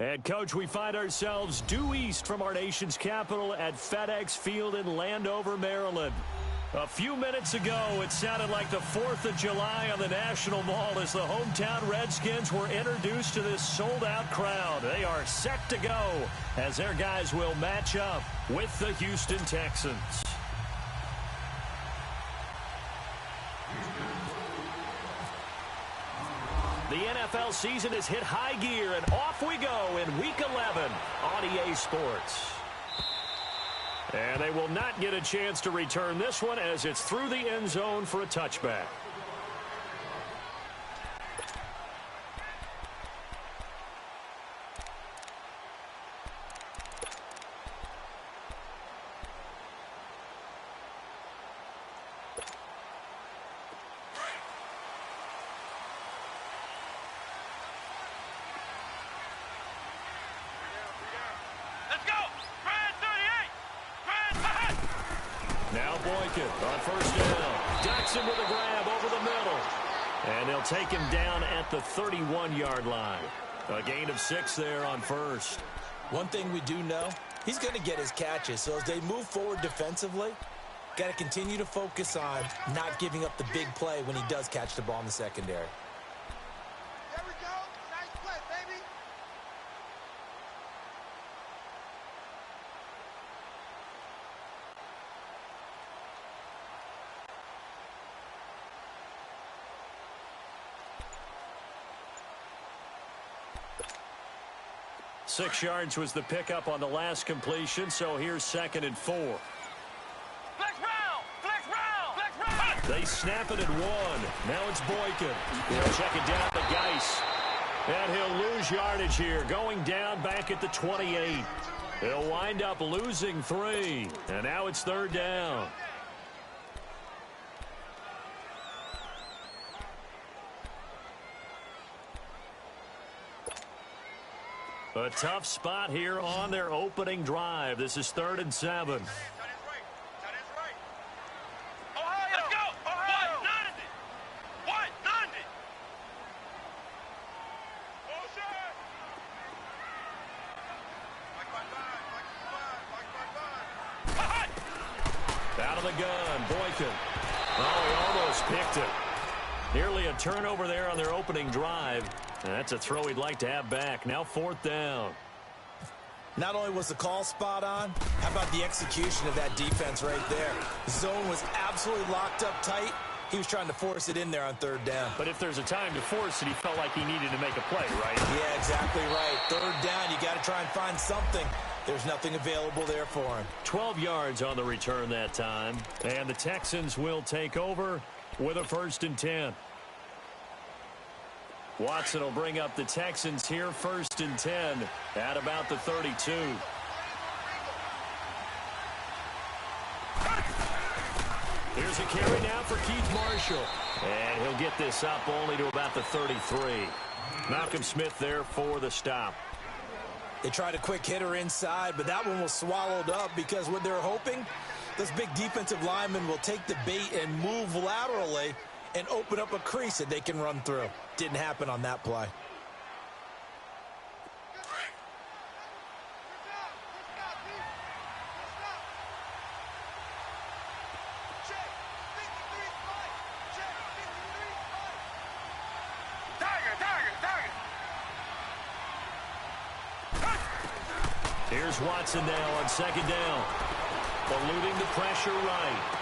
And, Coach, we find ourselves due east from our nation's capital at FedEx Field in Landover, Maryland. A few minutes ago, it sounded like the 4th of July on the National Mall as the hometown Redskins were introduced to this sold-out crowd. They are set to go as their guys will match up with the Houston Texans. The NFL season has hit high gear, and off we go in Week 11 on EA Sports. And they will not get a chance to return this one as it's through the end zone for a touchback. On first down, Jackson with a grab over the middle. And they'll take him down at the 31-yard line. A gain of 6 there on first. One thing we do know, he's going to get his catches. So as they move forward defensively, got to continue to focus on not giving up the big play when he does catch the ball in the secondary. There we go. Nice play, baby. Six yards was the pickup on the last completion, so here's 2nd and 4. Flex round! Flex round! Flex round! They snap it at 1. Now it's Boykin. He'll check it down to Geis. And he'll lose yardage here, going down back at the 28. He'll wind up losing 3. And now it's 3rd down. A tough spot here on their opening drive. This is 3rd and 7. Out of the gun, Boykin. Oh, he almost picked it. Nearly a turnover there on their opening drive. That's a throw he'd like to have back. Now 4th down. Not only was the call spot on, how about the execution of that defense right there? The zone was absolutely locked up tight. He was trying to force it in there on 3rd down. But if there's a time to force it, he felt like he needed to make a play, right? Yeah, exactly right. 3rd down, you got to try and find something. There's nothing available there for him. 12 yards on the return that time. And the Texans will take over with a 1st and 10. Watson will bring up the Texans here, 1st and 10 at about the 32. Here's a carry now for Keith Marshall. And he'll get this up only to about the 33. Malcolm Smith there for the stop. They tried a quick hitter inside, but that one was swallowed up because what they're hoping, this big defensive lineman will take the bait and move laterally and open up a crease that they can run through. Didn't happen on that play. Here's Watson now on 2nd down. Eluding the pressure right.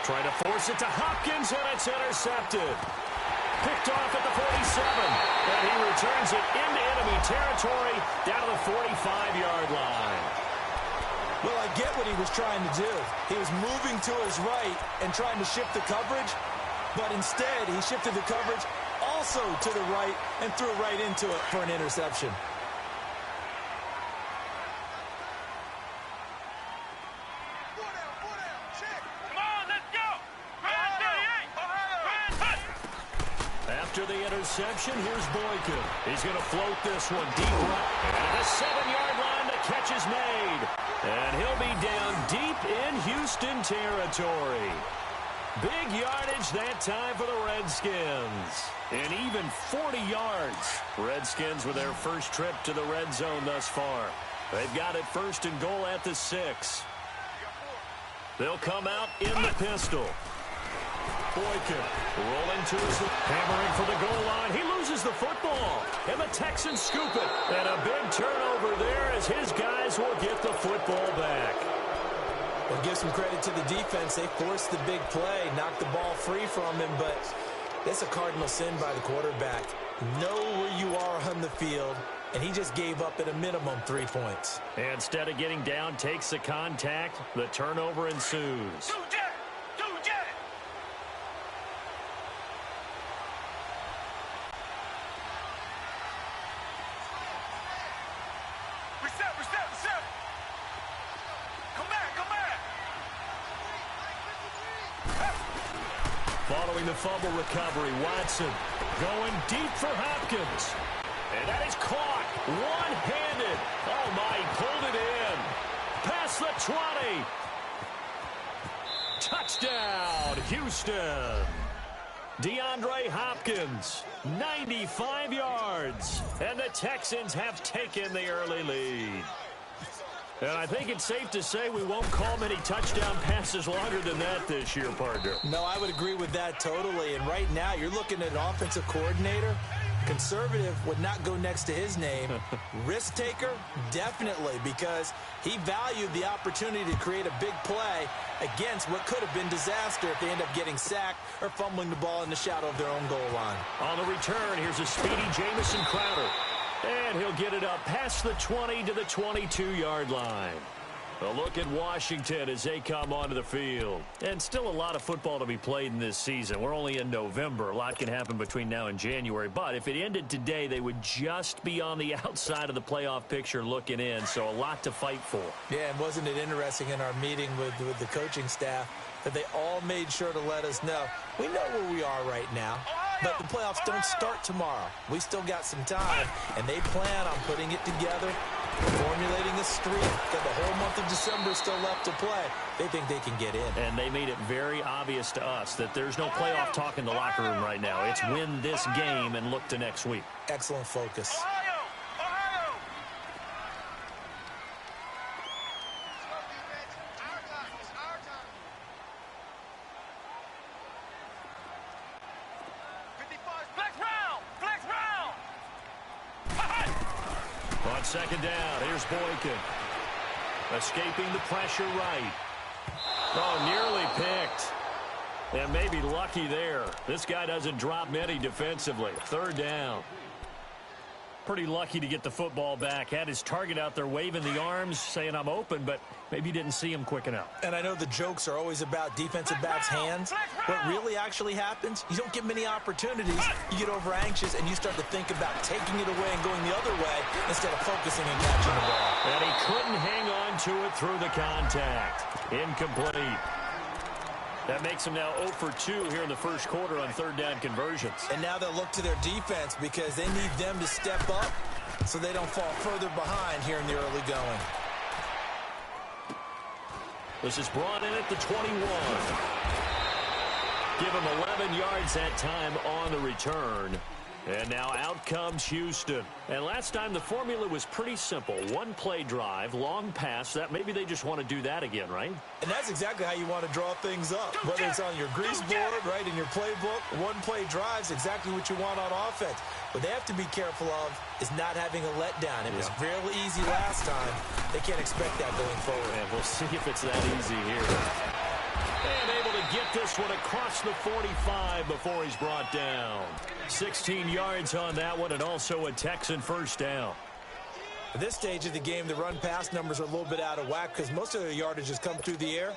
Trying to force it to Hopkins, and it's intercepted. Picked off at the 47, and he returns it into enemy territory down to the 45-yard line. Well, I get what he was trying to do. He was moving to his right and trying to shift the coverage, but instead he shifted the coverage also to the right and threw right into it for an interception. After the interception, here's Boykin. He's going to float this one deep right. And at the 7-yard line, the catch is made. And he'll be down deep in Houston territory. Big yardage that time for the Redskins. And even 40 yards. Redskins with their first trip to the red zone thus far. They've got it first and goal at the 6. They'll come out in the pistol. Boykin rolling to his hammering for the goal line. He loses the football. And the Texans scoop it. And a big turnover there as his guys will get the football back. Well, give some credit to the defense. They forced the big play, knocked the ball free from him, but it's a cardinal sin by the quarterback. Know where you are on the field, and he just gave up at a minimum 3 points. And instead of getting down, takes the contact. The turnover ensues. Following the fumble recovery, Watson going deep for Hopkins. And that is caught one-handed. Oh, my, he pulled it in. Past the 20. Touchdown, Houston. DeAndre Hopkins, 95 yards. And the Texans have taken the early lead. And I think it's safe to say we won't call many touchdown passes longer than that this year, partner. No, I would agree with that totally. And right now, you're looking at an offensive coordinator. Conservative would not go next to his name. Risk taker, definitely, because he valued the opportunity to create a big play against what could have been disaster if they end up getting sacked or fumbling the ball in the shadow of their own goal line. On the return, here's a speedy Jamison Crowder. And he'll get it up past the 20 to the 22-yard line. A look at Washington as they come onto the field. And still a lot of football to be played in this season. We're only in November. A lot can happen between now and January. But if it ended today, they would just be on the outside of the playoff picture looking in. So a lot to fight for. Yeah, and wasn't it interesting in our meeting with the coaching staff that they all made sure to let us know, we know where we are right now. But the playoffs don't start tomorrow. We still got some time, and they plan on putting it together, formulating a streak. Got the whole month of December still left to play. They think they can get in. And they made it very obvious to us that there's no playoff talk in the locker room right now. It's win this game and look to next week. Excellent focus. On second down, here's Boykin. Escaping the pressure right. Oh, nearly picked. And maybe lucky there. This guy doesn't drop many defensively. Third down. Pretty lucky to get the football back. Had his target out there waving the arms, saying I'm open, but maybe didn't see him quick enough. And I know the jokes are always about defensive backs' hands. What really actually happens, you don't get many opportunities. You get over anxious, and you start to think about taking it away and going the other way instead of focusing and catching the ball. And he couldn't hang on to it through the contact. Incomplete. That makes them now 0 for 2 here in the first quarter on third down conversions. And now they'll look to their defense because they need them to step up so they don't fall further behind here in the early going. This is brought in at the 21. Give him 11 yards that time on the return. And now out comes Houston. And last time the formula was pretty simple. One play drive, long pass. That maybe they just want to do that again, right? And that's exactly how you want to draw things up. Whether it's on your grease board, right, in your playbook, one play drive's exactly what you want on offense. What they have to be careful of is not having a letdown. It was real easy last time. They can't expect that going forward. And we'll see if it's that easy here. And able to get this one across the 45 before he's brought down. 16 yards on that one, and also a Texan first down. At this stage of the game, the run-pass numbers are a little bit out of whack because most of the yardage has come through the air.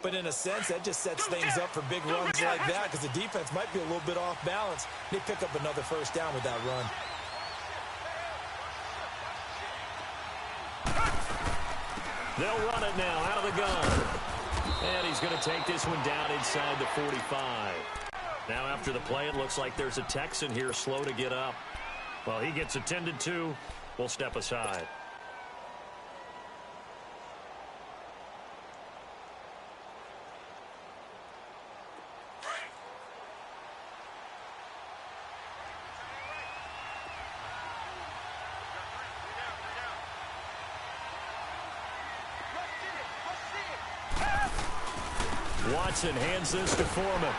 But in a sense, that just sets things up for big runs like that because the defense might be a little bit off balance. They pick up another first down with that run. They'll run it now out of the gun. And he's going to take this one down inside the 45. Now after the play, it looks like there's a Texan here slow to get up. Well, he gets attended to. We'll step aside. Watson hands this to Foreman.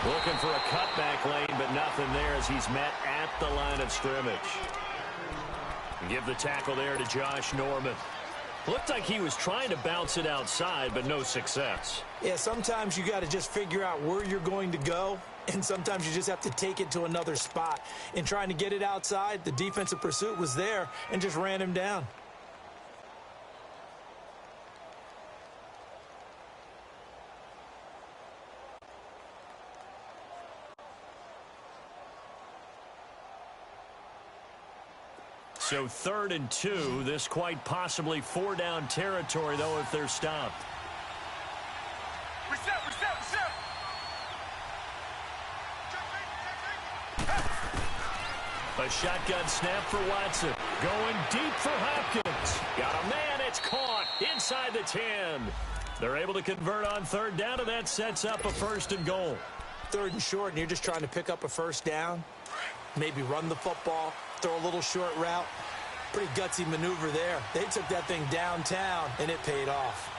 Looking for a cutback lane, but nothing there as he's met at the line of scrimmage. Give the tackle there to Josh Norman. Looked like he was trying to bounce it outside, but no success. Yeah, sometimes you got to just figure out where you're going to go, and sometimes you just have to take it to another spot. In trying to get it outside, the defensive pursuit was there and just ran him down. So 3rd and 2, this quite possibly 4-down territory, though, if they're stopped. Reset. A shotgun snap for Watson. Going deep for Hopkins. Got a man, it's caught inside the 10. They're able to convert on 3rd down, and that sets up a 1st and goal. 3rd and short, and you're just trying to pick up a 1st down. Maybe run the football, throw a little short route. Pretty gutsy maneuver there. They took that thing downtown, and it paid off.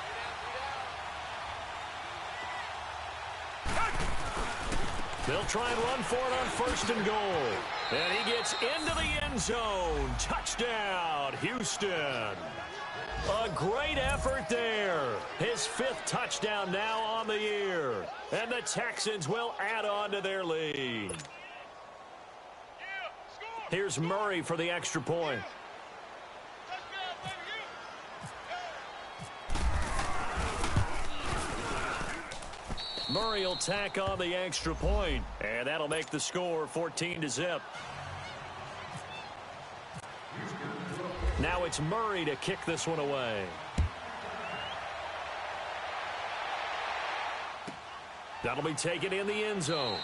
They'll try and run for it on 1st and goal. And he gets into the end zone. Touchdown, Houston. A great effort there. His 5th touchdown now on the year. And the Texans will add on to their lead. Here's Murray for the extra point. Murray will tack on the extra point, and that'll make the score 14-0. Now it's Murray to kick this one away. That'll be taken in the end zone.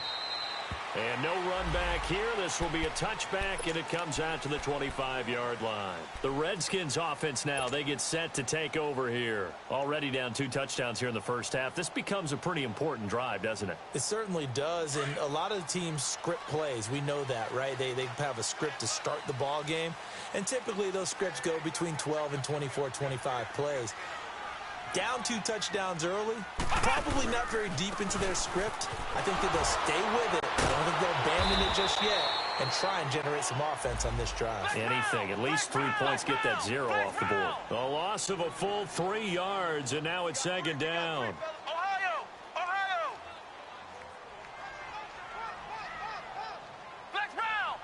And no run back here. This will be a touchback, and it comes out to the 25-yard line. The Redskins offense now, they get set to take over here. Already down 2 touchdowns here in the first half. This becomes a pretty important drive, doesn't it? It certainly does, and a lot of the teams script plays. We know that, right? They have a script to start the ball game, and typically those scripts go between 12 and 24, 25 plays. Down 2 touchdowns early, probably not very deep into their script. I think that they'll stay with it. I don't think they'll abandon it just yet and try and generate some offense on this drive. Anything, at least 3 points, get that 0 off the board. A loss of a full 3 yards, and now it's 2nd down. Ohio! Flex round!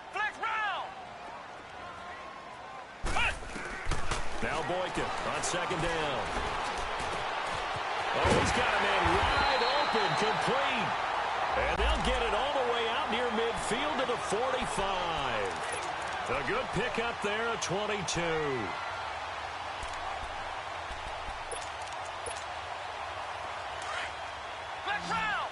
Now Boykin on 2nd down. Oh, he's got a man wide open, complete. And they'll get it all the way out near midfield to the 45. A good pickup there at 22. Flex round!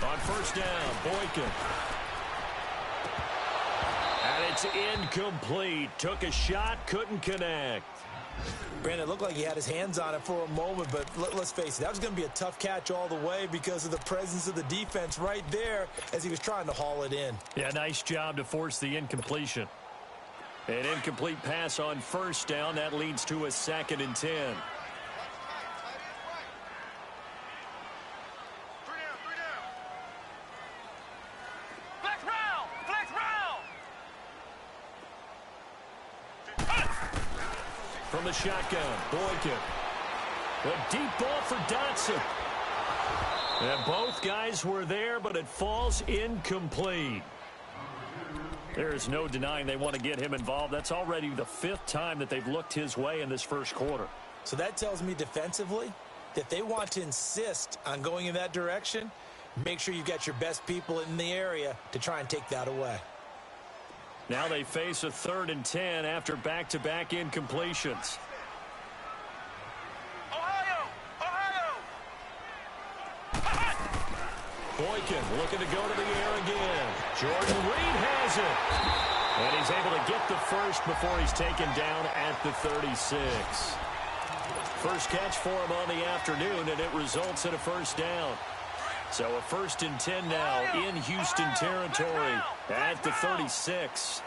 On 1st down, Boykin. And it's incomplete. Took a shot, couldn't connect. Brandon, it looked like he had his hands on it for a moment, but let's face it, that was going to be a tough catch all the way because of the presence of the defense right there as he was trying to haul it in. Yeah, nice job to force the incompletion. An incomplete pass on 1st down. That leads to a 2nd and 10. From the shotgun, Boykin. A deep ball for Dotson. And both guys were there, but it falls incomplete. There is no denying they want to get him involved. That's already the 5th time that they've looked his way in this first quarter. So that tells me defensively that they want to insist on going in that direction. Make sure you've got your best people in the area to try and take that away. Now they face a 3rd and 10 after back-to-back incompletions. Ohio! Boykin looking to go to the air again. Jordan Reed has it. And he's able to get the first before he's taken down at the 36. First catch for him on the afternoon, and it results in a 1st down. So a 1st and 10 now in Houston territory at the 36.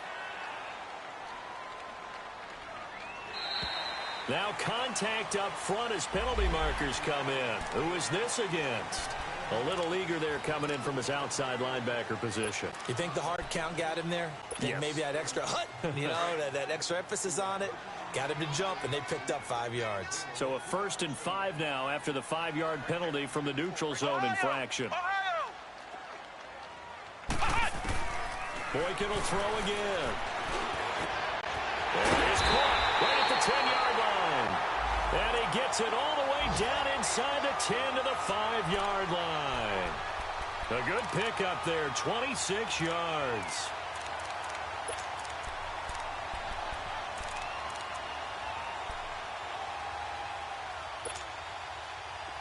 Now contact up front as penalty markers come in. Who is this against? A little eager there coming in from his outside linebacker position. You think the hard count got him there? Yes. Maybe that extra that extra emphasis on it got him to jump, and they picked up 5 yards. So a 1st and 5 now after the 5-yard penalty from the neutral zone infraction. Boykin will throw again. And he's caught right at the 10-yard line. And he gets it all the way down inside the 10 to the 5-yard line. A good pickup there, 26 yards.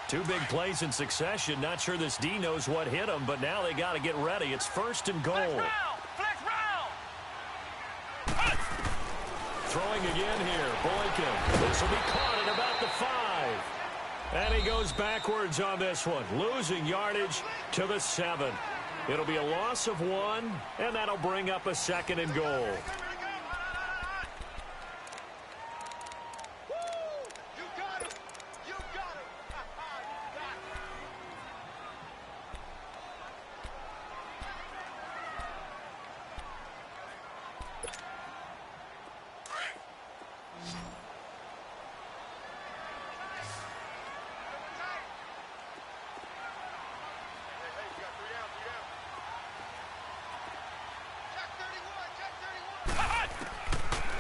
Two big plays in succession. Not sure this D knows what hit him, but now they got to get ready. It's 1st and goal. Flex round. Throwing again here. Boykin. This will be caught at about the 5. And he goes backwards on this one. Losing yardage to the 7. It'll be a loss of 1, and that'll bring up a 2nd and goal.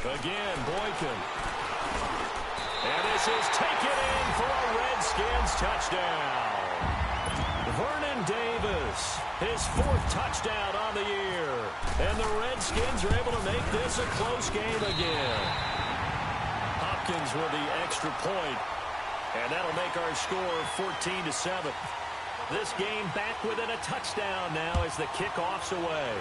Again, Boykin. And this is taken in for a Redskins touchdown. Vernon Davis, his 4th touchdown on the year. And the Redskins are able to make this a close game again. Hopkins with the extra point. And that'll make our score 14-7. This game back within a touchdown now as the kickoff's away.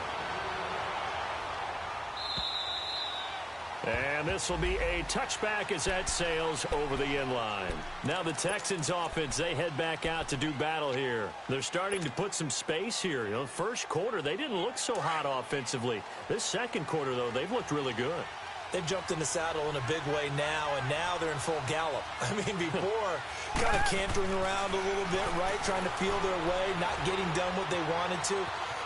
And this will be a touchback as that sails over the end line. Now the Texans offense, they head back out to do battle here. They're starting to put some space here. You know, first quarter, they didn't look so hot offensively. This second quarter, though, they've looked really good. They've jumped in the saddle in a big way now, and now they're in full gallop. I mean, before, kind of cantering around a little bit, right, trying to feel their way, not getting done what they wanted to.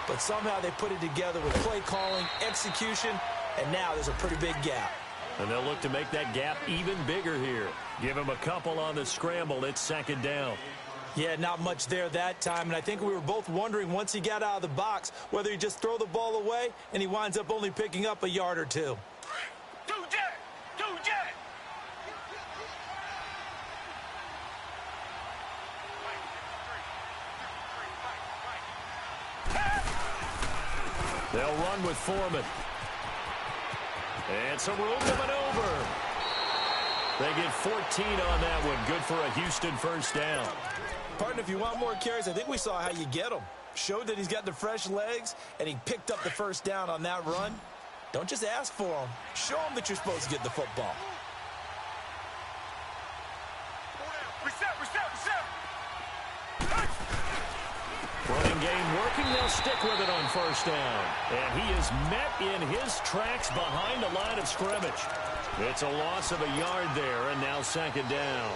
But somehow they put it together with play calling, execution, and now there's a pretty big gap. And they'll look to make that gap even bigger here. Give him a couple on the scramble. It's 2nd down. Yeah, not much there that time. And I think we were both wondering once he got out of the box whether he just throw the ball away and he winds up only picking up a yard or 2. They'll run with Foreman. And some room to maneuver. They get 14 on that one. Good for a Houston 1st down. Partner, if you want more carries, I think we saw how you get them. Showed that he's got the fresh legs, and he picked up the 1st down on that run. Don't just ask for them. Show them that you're supposed to get the football. Reset. Running game working. They'll stick with it on 1st down. And he is met in his tracks behind the line of scrimmage. It's a loss of a yard there, and now 2nd down.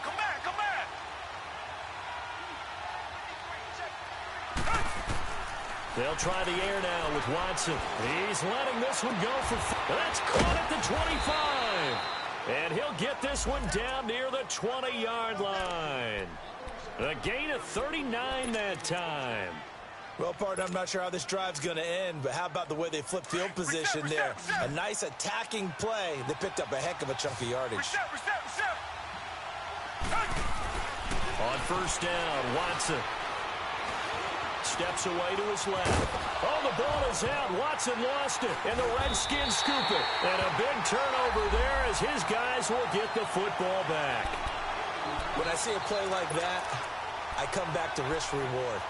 Come back. They'll try the air now with Watson. He's letting this one go for... That's caught at the 25. And he'll get this one down near the 20-yard line. A gain of 39 that time. Well, partner, I'm not sure how this drive's going to end, but how about the way they flip field position there? A nice attacking play. They picked up a heck of a chunk of yardage. On 1st down, Watson steps away to his left. Oh, the ball is out. Watson lost it, and the Redskins scoop it. And a big turnover there as his guys will get the football back. When I see a play like that, I come back to risk-reward.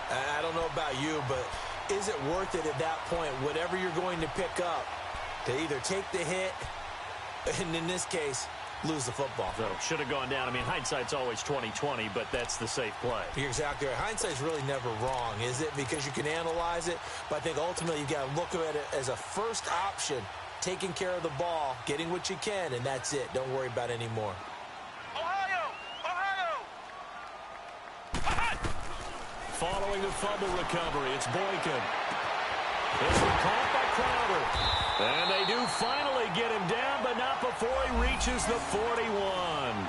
I don't know about you, but is it worth it at that point, whatever you're going to pick up, to either take the hit, and in this case, lose the football. So should have gone down. I mean, hindsight's always 20/20, but that's the safe play. You're exactly right. Hindsight's really never wrong, is it? Because you can analyze it, but I think ultimately you got to look at it as a first option, taking care of the ball, getting what you can, and that's it. Don't worry about it anymore. Following the fumble recovery, it's Boykin. This one caught by Crowder. And they do finally get him down, but not before he reaches the 41.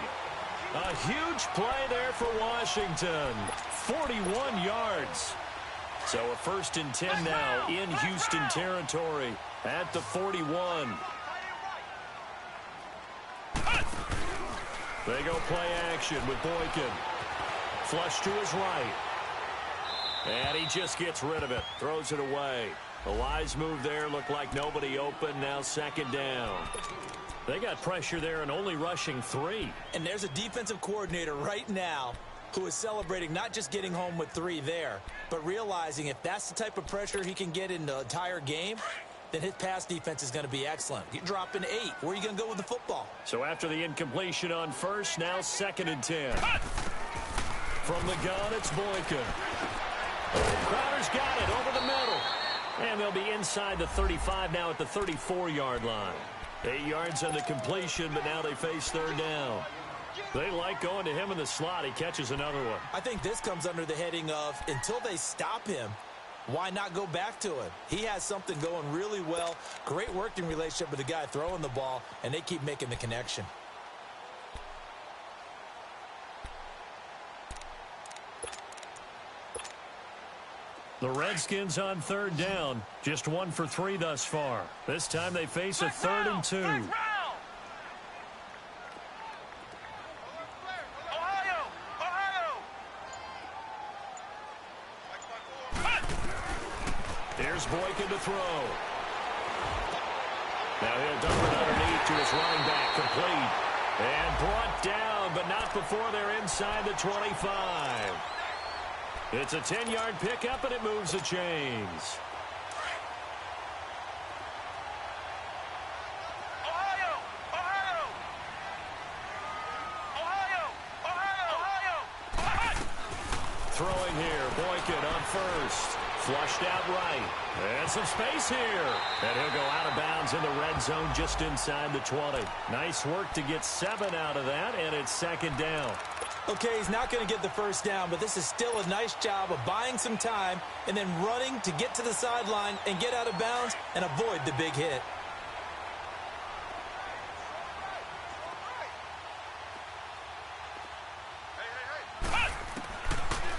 A huge play there for Washington. 41 yards. So a 1st and 10 now in Houston territory at the 41. They go play action with Boykin. Flush to his right. And he just gets rid of it. Throws it away. A wise move there. Looked like nobody open. Now 2nd down. They got pressure there and only rushing 3. And there's a defensive coordinator right now who is celebrating not just getting home with 3 there, but realizing if that's the type of pressure he can get in the entire game, then his pass defense is going to be excellent. You're dropping 8. Where are you going to go with the football? So after the incompletion on 1st, now 2nd and 10. From the gun, it's Boykin. Crowder's got it over the middle. And they'll be inside the 35 now at the 34-yard line. 8 yards on the completion, but now they face 3rd down. They like going to him in the slot. He catches another one. I think this comes under the heading of until they stop him, why not go back to him? He has something going really well. Great working relationship with the guy throwing the ball, and they keep making the connection. The Redskins on 3rd down. Just 1 for 3 thus far. This time they face a 3rd and 2. Here's Boykin to throw. Now he'll dump it underneath to his running back, complete. And brought down, but not before they're inside the 25. It's a 10-yard pickup, and it moves the chains. Throwing here, Boykin on 1st. Flushed out right. And some space here. And he'll go out of bounds in the red zone just inside the 20. Nice work to get 7 out of that, and it's 2nd down. Okay, he's not going to get the 1st down, but this is still a nice job of buying some time and then running to get to the sideline and get out of bounds and avoid the big hit.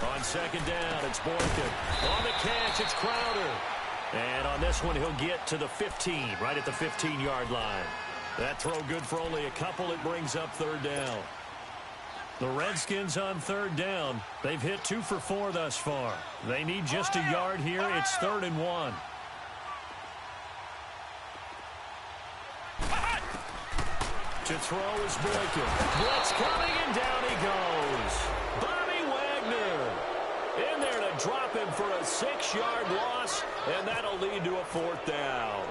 On 2nd down, it's Boykin. On the catch, it's Crowder. And on this one, he'll get to the 15, right at the 15-yard line. That throw good for only a couple. It brings up 3rd down. The Redskins on 3rd down. They've hit 2 for 4 thus far. They need just a yard here. It's 3rd and 1. To throw is Boykin. Blitz coming, and down he goes. Bobby Wagner in there to drop him for a 6-yard loss, and that'll lead to a 4th down.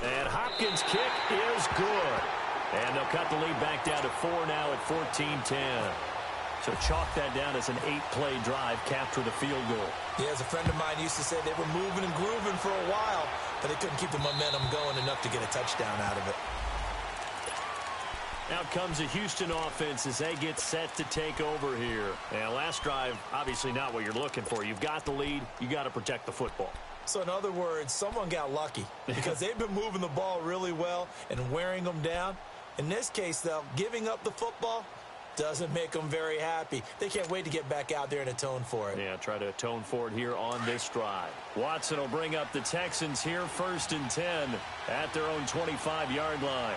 And Hopkins' kick is good. And they'll cut the lead back down to 4 now at 14-10. So chalk that down as an 8-play drive, capture the field goal. Yeah, as a friend of mine used to say, they were moving and grooving for a while, but they couldn't keep the momentum going enough to get a touchdown out of it. Out comes the Houston offense as they get set to take over here. And last drive, obviously not what you're looking for. You've got the lead. You got to protect the football. So in other words, someone got lucky because they've been moving the ball really well and wearing them down. In this case, though, giving up the football doesn't make them very happy. They can't wait to get back out there and atone for it. Yeah, try to atone for it here on this drive. Watson will bring up the Texans here 1st and 10 at their own 25-yard line.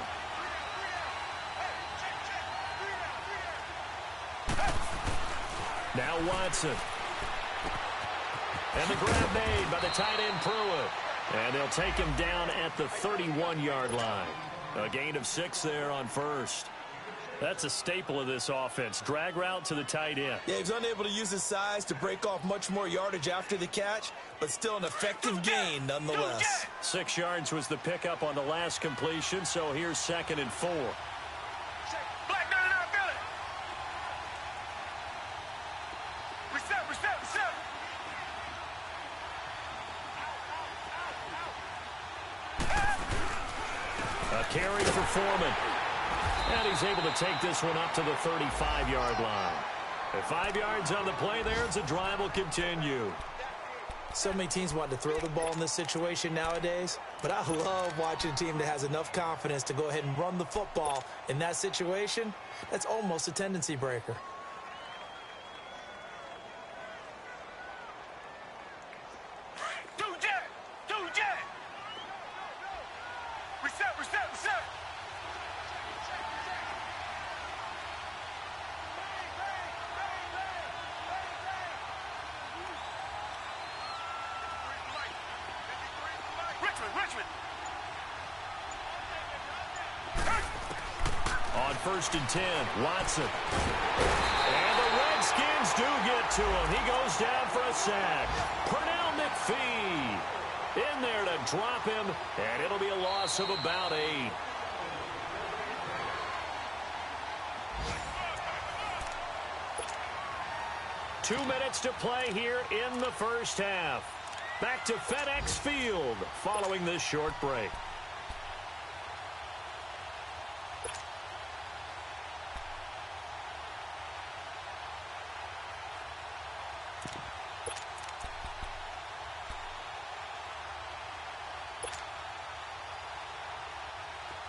Now Watson. And the grab made by the tight end Pruitt. And they'll take him down at the 31-yard line. A gain of 6 there on 1st. That's a staple of this offense. Drag route to the tight end. Yeah, he's unable to use his size to break off much more yardage after the catch, but still an effective gain nonetheless. 6 yards was the pickup on the last completion, so here's 2nd and 4. Black 99, feel it. Reset. A carry for Foreman. And he's able to take this one up to the 35-yard line. And 5 yards on the play there as the drive will continue. So many teams want to throw the ball in this situation nowadays, but I love watching a team that has enough confidence to go ahead and run the football in that situation. That's almost a tendency breaker. Reset. Richmond. On 1st and 10, Watson. And the Redskins do get to him. He goes down for a sack. Pernell McPhee in there to drop him, and it'll be a loss of about 8. Two minutes to play here in the first half. Back to FedEx Field following this short break.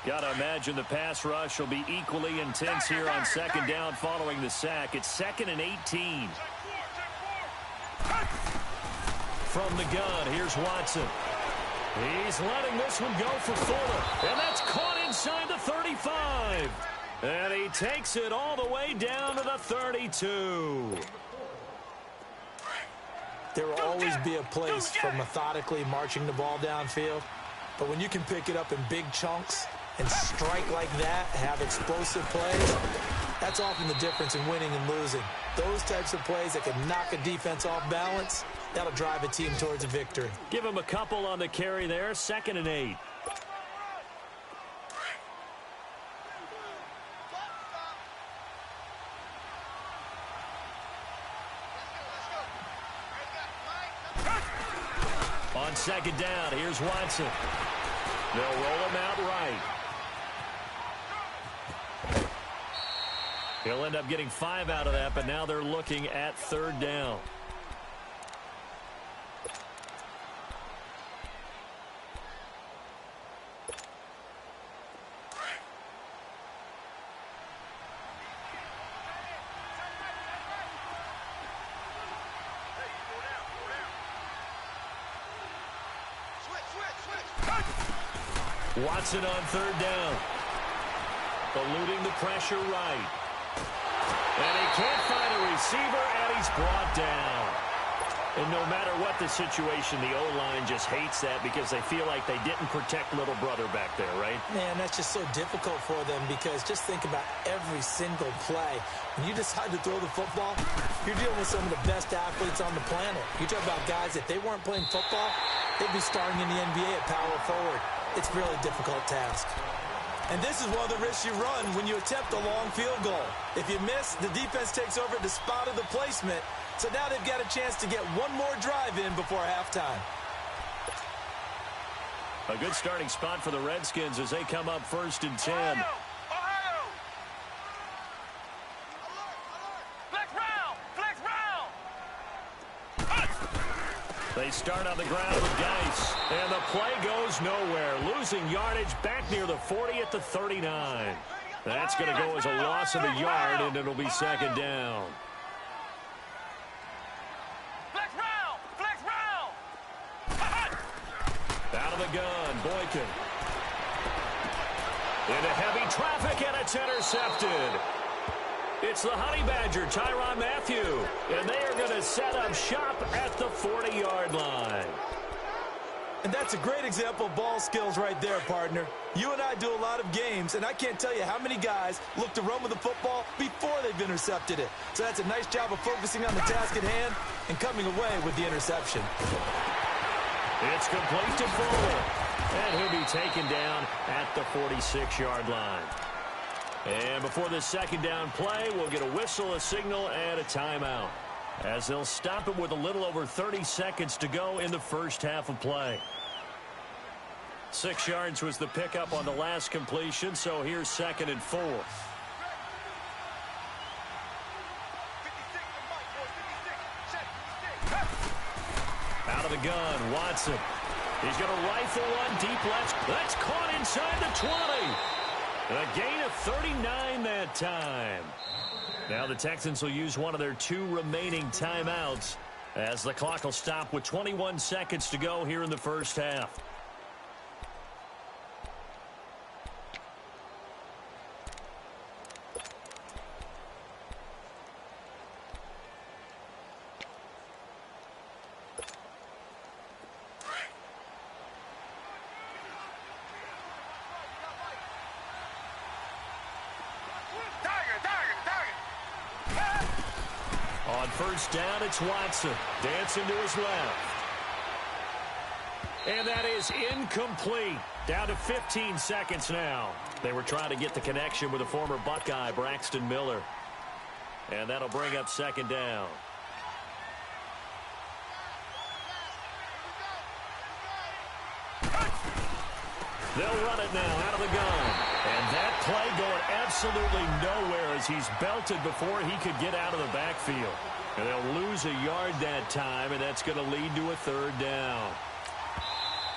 Got to imagine the pass rush will be equally intense here on 2nd down following the sack. It's 2nd and 18. From the gun, here's Watson. He's letting this one go for Fuller. And that's caught inside the 35. And he takes it all the way down to the 32. There will always be a place for methodically marching the ball downfield. But when you can pick it up in big chunks and strike like that, have explosive plays, that's often the difference in winning and losing. Those types of plays that can knock a defense off balance, that'll drive a team towards a victory. Give him a couple on the carry there. 2nd and 8. On 2nd down, here's Watson. They'll roll him out right. He'll end up getting 5 out of that, but now they're looking at 3rd down. Watson on 3rd down. Eluding the pressure right. And he can't find a receiver, and he's brought down. And no matter what the situation, the O-line just hates that because they feel like they didn't protect little brother back there, right? Man, that's just so difficult for them because just think about every single play. When you decide to throw the football, you're dealing with some of the best athletes on the planet. You talk about guys, if they weren't playing football, they'd be starting in the NBA at power forward. It's a really difficult task. And this is one of the risks you run when you attempt a long field goal. If you miss, the defense takes over the spot of the placement. So now they've got a chance to get one more drive in before halftime. A good starting spot for the Redskins as they come up 1st and 10. They start on the ground with Geis, and the play goes nowhere. Losing yardage back near the 40 at the 39. That's going to go as a loss of a yard, and it'll be 2nd down. Flex round. Out of the gun, Boykin. Into heavy traffic, and it's intercepted. It's the Honey Badger, Tyrann Mathieu, and they are going to set up shop at the 40-yard line. And that's a great example of ball skills right there, partner. You and I do a lot of games, and I can't tell you how many guys look to run with the football before they've intercepted it. So that's a nice job of focusing on the task at hand and coming away with the interception. It's complete to Fuller, and he'll be taken down at the 46-yard line. And before this second down play, we'll get a whistle, a signal, and a timeout, as they'll stop it with a little over 30 seconds to go in the first half of play. 6 yards was the pickup on the last completion, so here's 2nd and 4. Out of the gun, Watson. He's going to rifle one deep left. That's caught inside the 20. A gain of 39 that time. Now the Texans will use one of their 2 remaining timeouts, as the clock will stop with 21 seconds to go here in the first half. On first down, it's Watson. Dancing to his left. And that is incomplete. Down to 15 seconds now. They were trying to get the connection with a former Buckeye, Braxton Miller. And that'll bring up 2nd down. They'll run it now out of the gun. And that play going absolutely nowhere as he's belted before he could get out of the backfield. And they'll lose a yard that time, and that's going to lead to a 3rd down.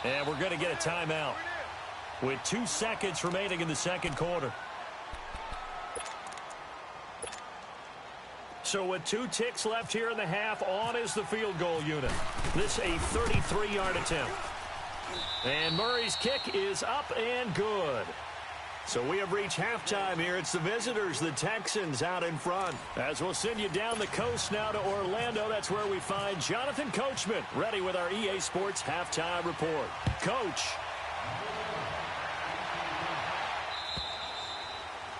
And we're going to get a timeout with 2 seconds remaining in the second quarter. So with 2 ticks left here in the half, on is the field goal unit. This a 33-yard attempt. And Murray's kick is up and good. So we have reached halftime here. It's the visitors, the Texans, out in front. As we'll send you down the coast now to Orlando, that's where we find Jonathan Coachman, ready with our EA Sports halftime report. Coach.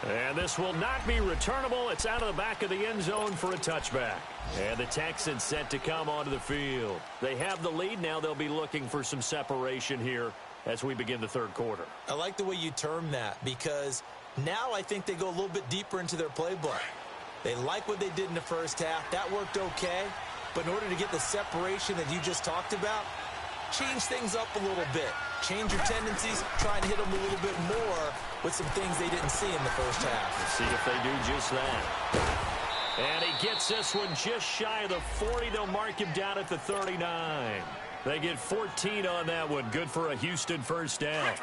And this will not be returnable. It's out of the back of the end zone for a touchback. And the Texans set to come onto the field. They have the lead. Now they'll be looking for some separation here as we begin the third quarter. I like the way you term that, because now I think they go a little bit deeper into their playbook. They like what they did in the first half. That worked okay. But in order to get the separation that you just talked about, change things up a little bit. Change your tendencies, try and hit them a little bit more with some things they didn't see in the first half. Let's see if they do just that. And he gets this one just shy of the 40. They'll mark him down at the 39. They get 14 on that one. Good for a Houston first down.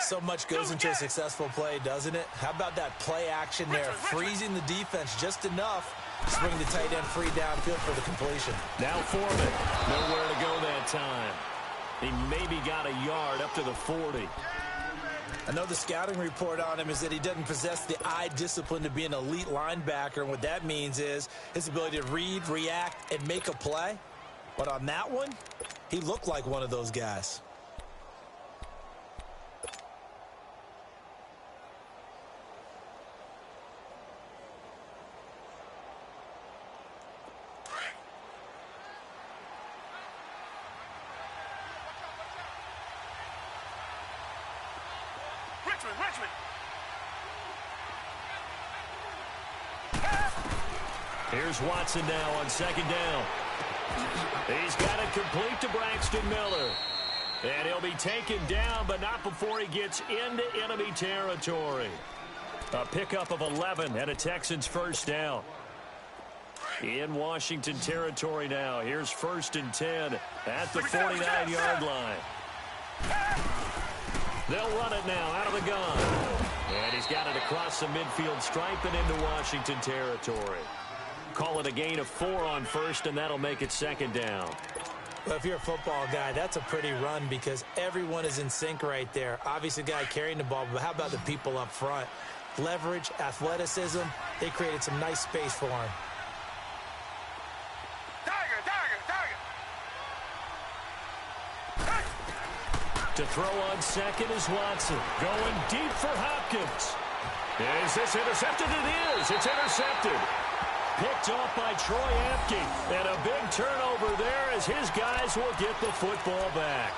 So much goes into a successful play, doesn't it? How about that play action there? Freezing the defense just enough to bring the tight end free downfield for the completion. Now Foreman. Nowhere to go that time. He maybe got a yard up to the 40. I know the scouting report on him is that he doesn't possess the eye discipline to be an elite linebacker. And what that means is his ability to read, react, and make a play. But on that one, he looked like one of those guys. Richmond. Here's Watson now on second down. He's got it complete to Braxton Miller. And he'll be taken down, but not before he gets into enemy territory. A pickup of 11 and a Texans first down. In Washington territory now. Here's 1st and 10 at the 49-yard line. They'll run it now out of the gun. And he's got it across the midfield stripe and into Washington territory. Call it a gain of 4 on first, and that'll make it 2nd down. Well, if you're a football guy, that's a pretty run because everyone is in sync right there. Obviously, the guy carrying the ball, but how about the people up front? Leverage, athleticism, they created some nice space for him. Tiger. To throw on second is Watson. Going deep for Hopkins. Is this intercepted? It is. It's intercepted. Picked off by Troy Apke. And a big turnover there as his guys will get the football back.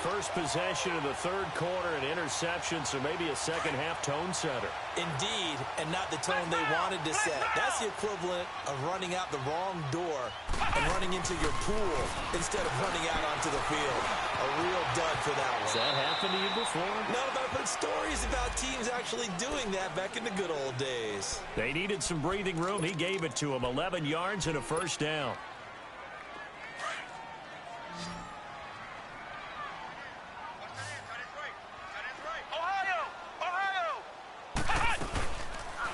First possession of the third quarter, an interception, so maybe a second-half tone setter. Indeed, and not the tone they wanted to set. That's the equivalent of running out the wrong door and running into your pool instead of running out onto the field. A real dud for that one. Has that happened to you before? No, but I've heard stories about teams actually doing that back in the good old days. They needed some breathing room. He gave it to them. 11 yards and a first down.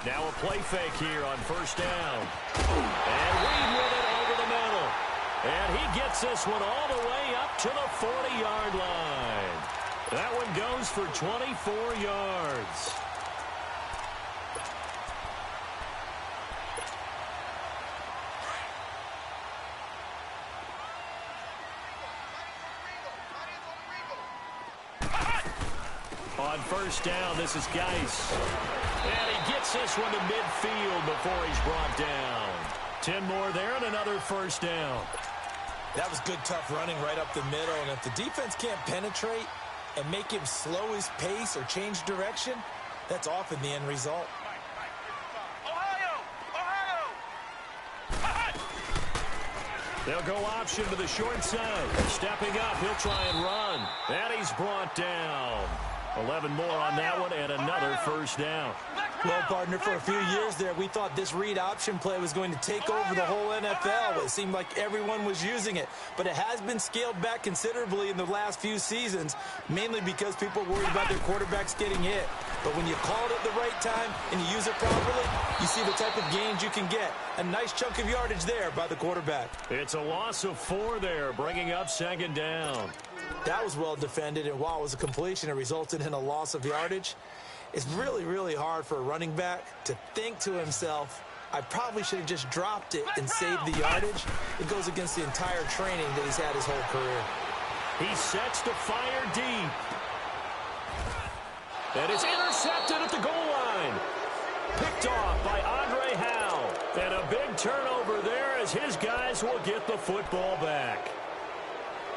Now a play fake here on first down. And Reed with it over the middle. And he gets this one all the way up to the 40-yard line. That one goes for 24 yards. On first down, this is Geis. And he gets this one to midfield before he's brought down. 10 more there and another first down. That was good, tough running right up the middle. And if the defense can't penetrate and make him slow his pace or change direction, that's often the end result. They'll go option to the short side. Stepping up, he'll try and run. And he's brought down. 11 more on that one and another first down. Well, partner, for a few years there, we thought this read option play was going to take over the whole NFL. It seemed like everyone was using it. But it has been scaled back considerably in the last few seasons, mainly because people are worried about their quarterbacks getting hit. But when you call it at the right time and you use it properly, you see the type of gains you can get. A nice chunk of yardage there by the quarterback. It's a loss of 4 there, bringing up second down. That was well defended, and while it was a completion, it resulted in a loss of yardage. It's really, really hard for a running back to think to himself, I probably should have just dropped it and saved the yardage. It goes against the entire training that he's had his whole career. He sets to fire deep. And it's intercepted at the goal line. Picked off by Andre Howe. And a big turnover there as his guys will get the football back.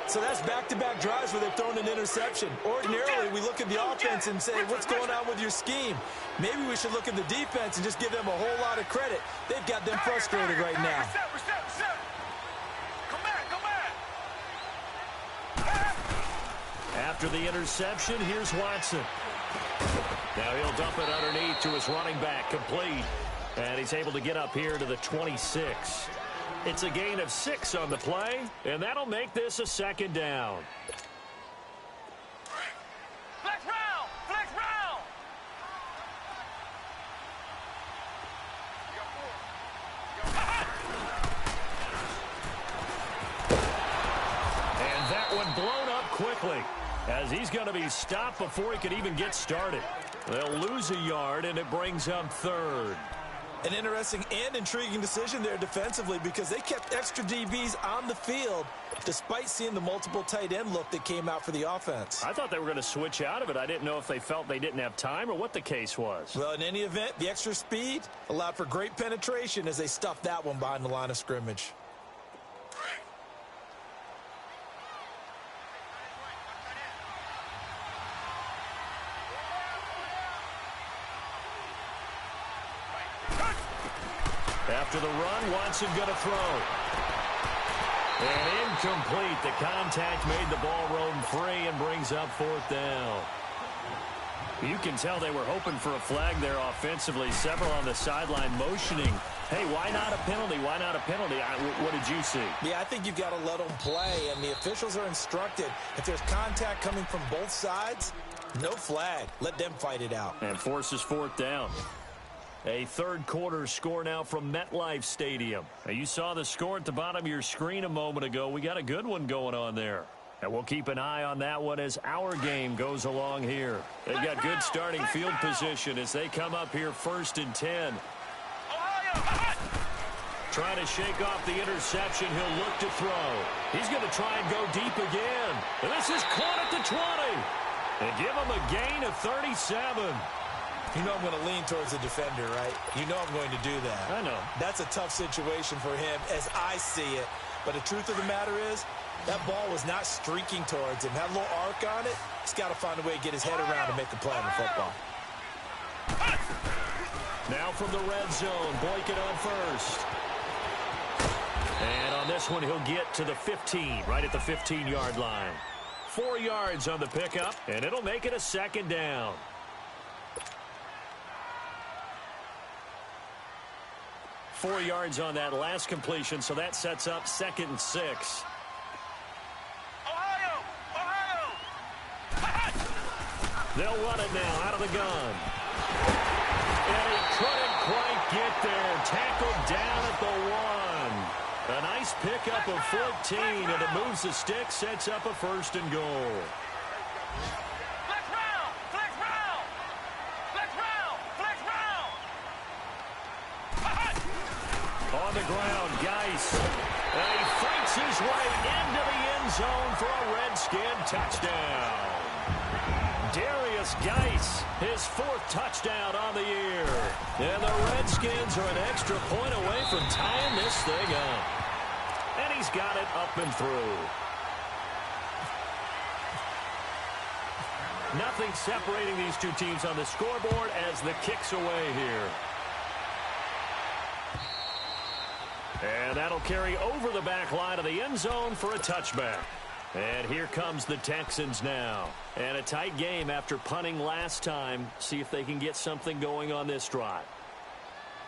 So that's back-to-back drives where they've thrown an interception. Ordinarily, we look at the offense and say, what's going on with your scheme? Maybe we should look at the defense and just give them a whole lot of credit. They've got them frustrated right now. After the interception, here's Watson. Now he'll dump it underneath to his running back, complete. And he's able to get up here to the 26. It's a gain of 6 on the play, and that'll make this a second down. Flex round! Flex round! And that one blown up quickly as he's going to be stopped before he could even get started. They'll lose a yard, and it brings up third. An interesting and intriguing decision there defensively because they kept extra DBs on the field despite seeing the multiple tight end look that came out for the offense. I thought they were going to switch out of it. I didn't know if they felt they didn't have time or what the case was. Well, in any event, the extra speed allowed for great penetration as they stuffed that one behind the line of scrimmage. After the run, Watson going to throw. And incomplete. The contact made the ball roam free and brings up fourth down. You can tell they were hoping for a flag there offensively. Several on the sideline motioning. Hey, why not a penalty? Why not a penalty? What did you see? Yeah, I think you've got to let them play, and the officials are instructed. If there's contact coming from both sides, no flag. Let them fight it out. And forces fourth down. A third quarter score now from MetLife Stadium. Now, you saw the score at the bottom of your screen a moment ago. We got a good one going on there. And we'll keep an eye on that one as our game goes along here. They've got good starting field position as they come up here 1st and 10. Trying to shake off the interception. He'll look to throw. He's going to try and go deep again. And this is caught at the 20. And give him a gain of 37. You know I'm going to lean towards the defender, right? You know I'm going to do that. I know. That's a tough situation for him as I see it. But the truth of the matter is, that ball was not streaking towards him. Had a little arc on it. He's got to find a way to get his head around and make a play on the football. Now from the red zone, Boykin on first. And on this one, he'll get to the 15, right at the 15-yard line. 4 yards on the pickup, and it'll make it a second down. Four yards on that last completion, so that sets up 2nd and 6. Ohio! They'll run it now out of the gun. And he couldn't quite get there. Tackled down at the 1. A nice pickup of 14, and it moves the stick, sets up a 1st and goal. Flex round! Flex round! Flex round! Flex round! On the ground, Geis. And he fights his way into the end zone for a Redskin touchdown. Darius Geis, his 4th touchdown on the year. And the Redskins are an extra point away from tying this thing up. And he's got it up and through. Nothing separating these two teams on the scoreboard as the kick's away here. And that'll carry over the back line of the end zone for a touchback. And here comes the Texans now. And a tight game after punting last time. See if they can get something going on this drive.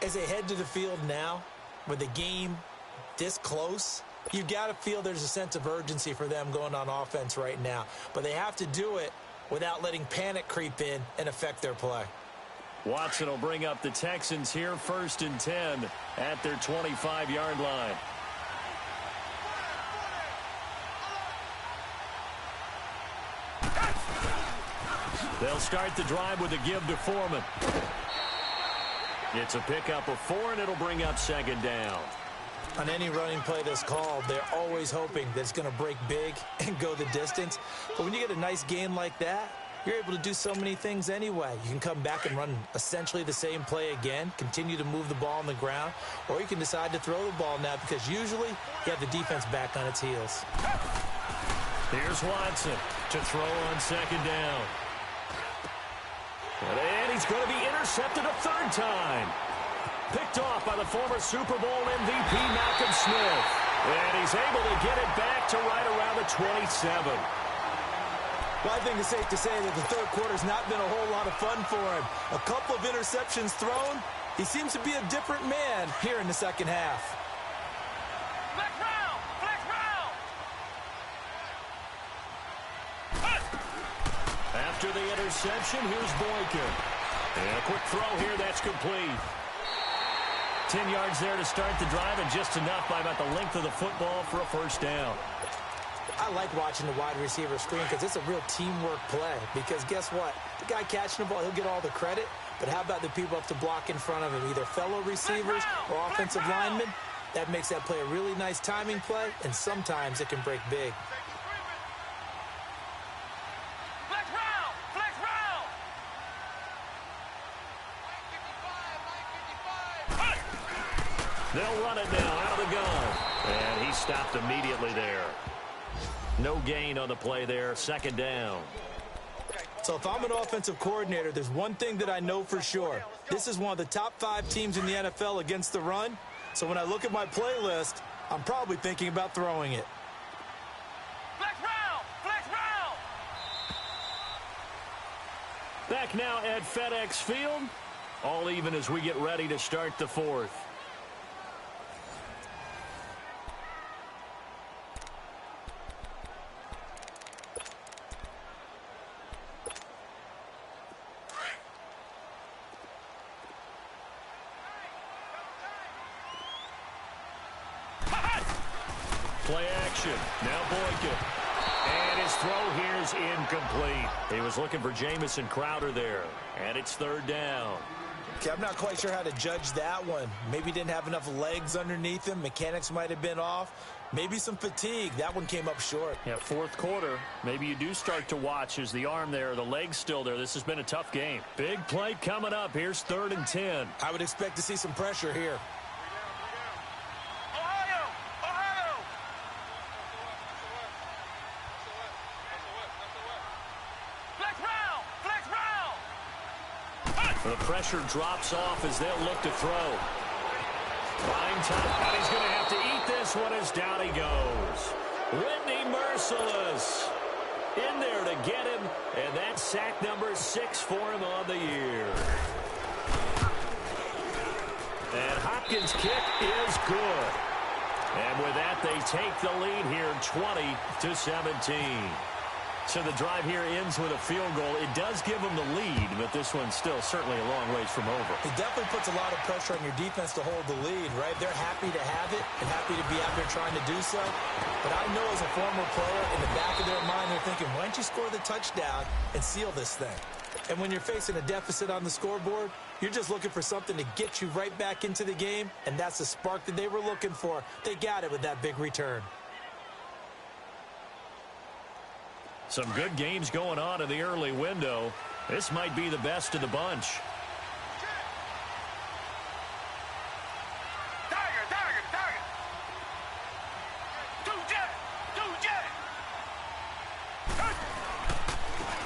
As they head to the field now, with the game this close, you've got to feel there's a sense of urgency for them going on offense right now. But they have to do it without letting panic creep in and affect their play. Watson will bring up the Texans here, 1st and 10 at their 25-yard line. They'll start the drive with a give to Foreman. It's a pickup of 4, and it'll bring up 2nd down. On any running play that's called, they're always hoping that it's going to break big and go the distance. But when you get a nice gain like that, you're able to do so many things anyway. You can come back and run essentially the same play again, continue to move the ball on the ground, or you can decide to throw the ball now because usually you have the defense back on its heels. Here's Watson to throw on 2nd down. And he's going to be intercepted a 3rd time. Picked off by the former Super Bowl MVP, Malcolm Smith. And he's able to get it back to right around the 27. Well, I think it's safe to say that the 3rd quarter's not been a whole lot of fun for him. A couple of interceptions thrown. He seems to be a different man here in the 2nd half. Flex round! Flex round! After the interception, here's Boykin. And a quick throw here, that's complete. 10 yards there to start the drive, and just enough by about the length of the football for a 1st down. I like watching the wide receiver screen because it's a real teamwork play. Because guess what? The guy catching the ball, he'll get all the credit. But how about the people up to block in front of him, either fellow receivers or offensive linemen? That makes that play a really nice timing play, and sometimes it can break big. Flex round! Flex round! They'll run it now out of the gun. And he stopped immediately there. No gain on the play there, 2nd down. So if I'm an offensive coordinator, there's one thing that I know for sure. This is one of the top 5 teams in the NFL against the run. So when I look at my playlist, I'm probably thinking about throwing it. Flex round! Flex round! Back now at FedEx Field. All even as we get ready to start the 4th. Play action. Now Boykin. And his throw here's incomplete. He was looking for Jamison Crowder there. And it's 3rd down. Okay, I'm not quite sure how to judge that one. Maybe didn't have enough legs underneath him. Mechanics might have been off. Maybe some fatigue. That one came up short. Yeah, fourth quarter. Maybe you do start to watch as the arm there, the leg's still there. This has been a tough game. Big play coming up. Here's 3rd and 10. I would expect to see some pressure here. The pressure drops off as they'll look to throw. Fine time, and he's going to have to eat this one as down he goes. Whitney Merciless in there to get him, and that's sack number 6 for him on the year. And Hopkins' kick is good. And with that, they take the lead here 20-17. So the drive here ends with a field goal. It does give them the lead, but this one's still certainly a long ways from over. It definitely puts a lot of pressure on your defense to hold the lead, right? They're happy to have it and happy to be out there trying to do so. But I know as a former player, in the back of their mind, they're thinking, why don't you score the touchdown and seal this thing? And when you're facing a deficit on the scoreboard, you're just looking for something to get you right back into the game, and that's the spark that they were looking for. They got it with that big return. Some good games going on in the early window. This might be the best of the bunch.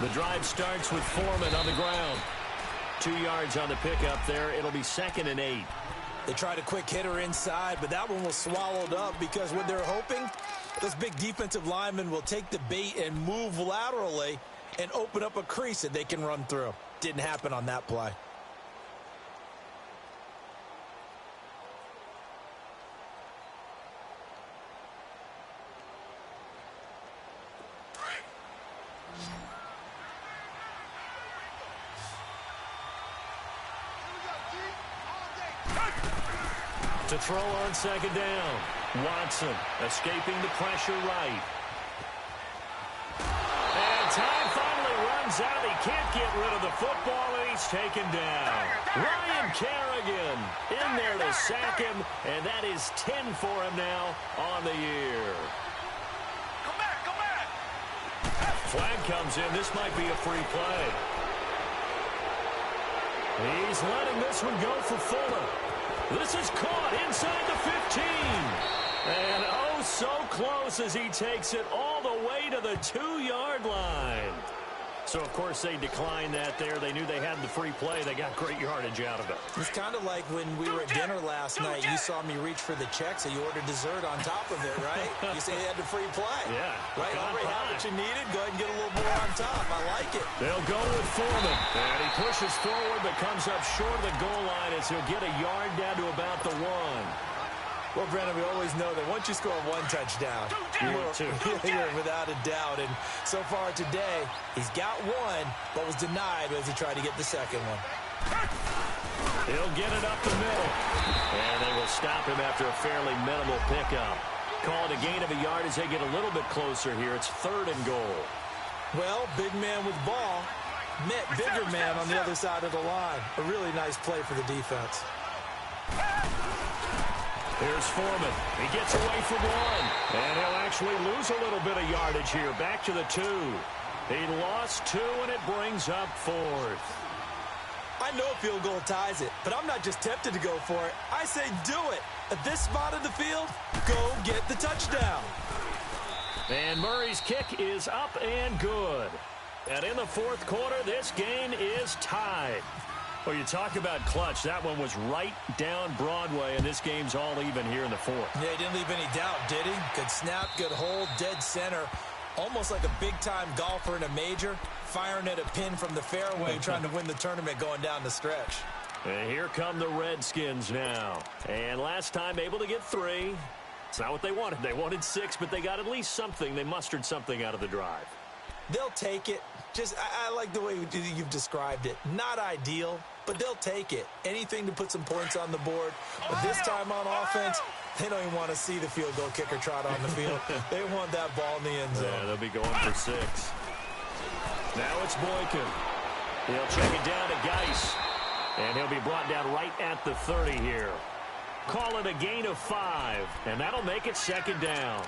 The drive starts with Foreman on the ground. 2 yards on the pickup there. It'll be 2nd and 8. They tried a quick hitter inside, but that one was swallowed up because what they're hoping, those big defensive linemen will take the bait and move laterally and open up a crease that they can run through. Didn't happen on that play. To throw on 2nd down. Watson escaping the pressure right. And time finally runs out. He can't get rid of the football, and he's taken down. Ryan Kerrigan in there to sack him, and that is 10 for him now on the year. Come back. Flag comes in. This might be a free play. He's letting this one go for Fuller. This is caught inside the 15. And oh, so close as he takes it all the way to the 2-yard line. So, of course, they declined that there. They knew they had the free play. They got great yardage out of it. It's kind of like when we were at dinner last night. You saw me reach for the check, so you ordered dessert on top of it, right? You say you had the free play. Yeah. Right? Already had what you needed. Go ahead and get a little more on top. I like it. They'll go with Foreman. And he pushes forward but comes up short of the goal line as he'll get a yard down to about the 1. Well, Brandon, we always know that once you score one touchdown, you're without a doubt. And so far today, he's got one, but was denied as he tried to get the second one. He'll get it up the middle. And they will stop him after a fairly minimal pickup. Call it a gain of a yard as they get a little bit closer here. It's 3rd and goal. Well, big man with ball met bigger man on the other side of the line. A really nice play for the defense. Here's Foreman. He gets away from 1. And he'll actually lose a little bit of yardage here. Back to the 2. He lost 2, and it brings up 4th. I know a field goal ties it, but I'm not just tempted to go for it. I say do it. At this spot of the field, go get the touchdown. And Murray's kick is up and good. And in the 4th quarter, this game is tied. Well, you talk about clutch. That one was right down Broadway, and this game's all even here in the 4th. Yeah, he didn't leave any doubt, did he? Good snap, good hold, dead center. Almost like a big-time golfer in a major, firing at a pin from the fairway, trying to win the tournament going down the stretch. And here come the Redskins now. And last time able to get 3. It's not what they wanted. They wanted 6, but they got at least something. They mustered something out of the drive. They'll take it. I like the way you've described it. Not ideal, but they'll take it. Anything to put some points on the board. But this time on offense, they don't even want to see the field goal kicker trot on the field. They want that ball in the end zone. Yeah, they'll be going for 6. Now it's Boykin. He'll check it down to Geis. And he'll be brought down right at the 30 here. Call it a gain of 5, and that'll make it second down.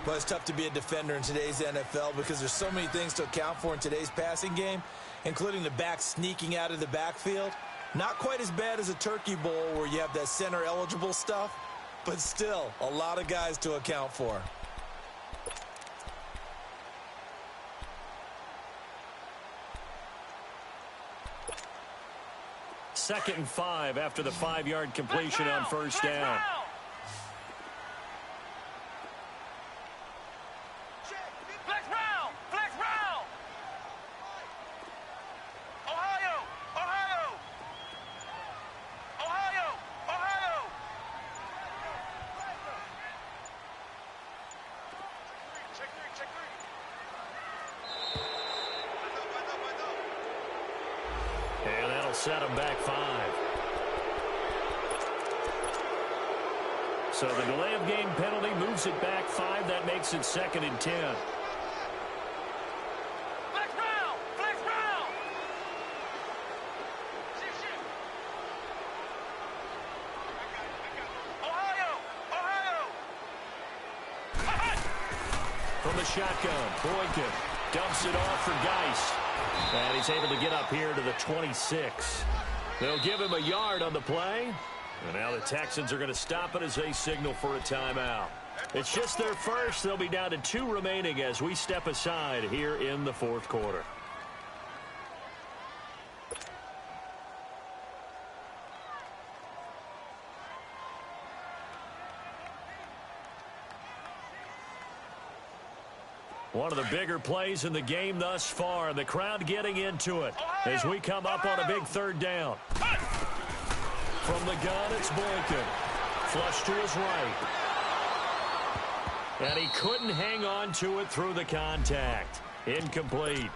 Well, it's tough to be a defender in today's NFL because there's so many things to account for in today's passing game, including the back sneaking out of the backfield. Not quite as bad as a turkey bowl where you have that center-eligible stuff, but still a lot of guys to account for. Second and 5 after the 5-yard completion on first down. Flex round! Flex round! Ohio! Ohio! Ohio! Ohio! Check three, check three. And that'll set him back 5. So the delay of game penalty moves it back 5. That makes it second and 10. Flex round! Flex round! Ohio! Ohio! From the shotgun, Boykin dumps it off for Geis. And he's able to get up here to the 26. They'll give him a yard on the play. And now the Texans are going to stop it as they signal for a timeout. It's just their first. They'll be down to 2 remaining as we step aside here in the fourth quarter. One of the bigger plays in the game thus far, and the crowd getting into it as we come up on a big third down. From the gun, it's Boykin. Flush to his right. And he couldn't hang on to it through the contact. Incomplete.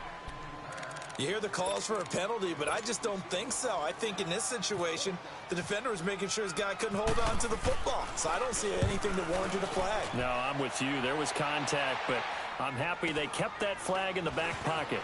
You hear the calls for a penalty, but I just don't think so. I think in this situation, the defender was making sure his guy couldn't hold on to the football. So I don't see anything that warranted a flag. No, I'm with you. There was contact, but I'm happy they kept that flag in the back pocket.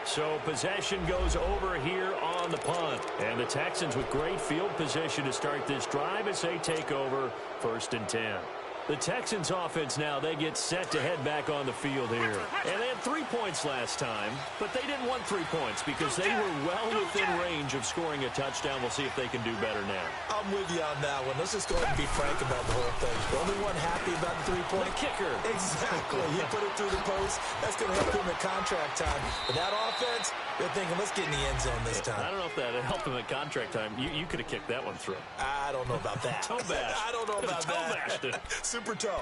So possession goes over here on the punt. And the Texans with great field position to start this drive as they take over first and 10. The Texans offense now, they get set to head back on the field here. And they had 3 points last time, but they didn't want 3 points because they were well within range of scoring a touchdown. We'll see if they can do better now. I'm with you on that one. Let's just go ahead and be frank about the whole thing. The only one happy about the 3-point. The kicker. Exactly. He put it through the post. That's going to help him at contract time. But that offense, they're thinking, let's get in the end zone this time. I don't know if that helped him at contract time. You could have kicked that one through. I don't know about that. Toe bash. I don't know about Toe that. bashed it. Super toe.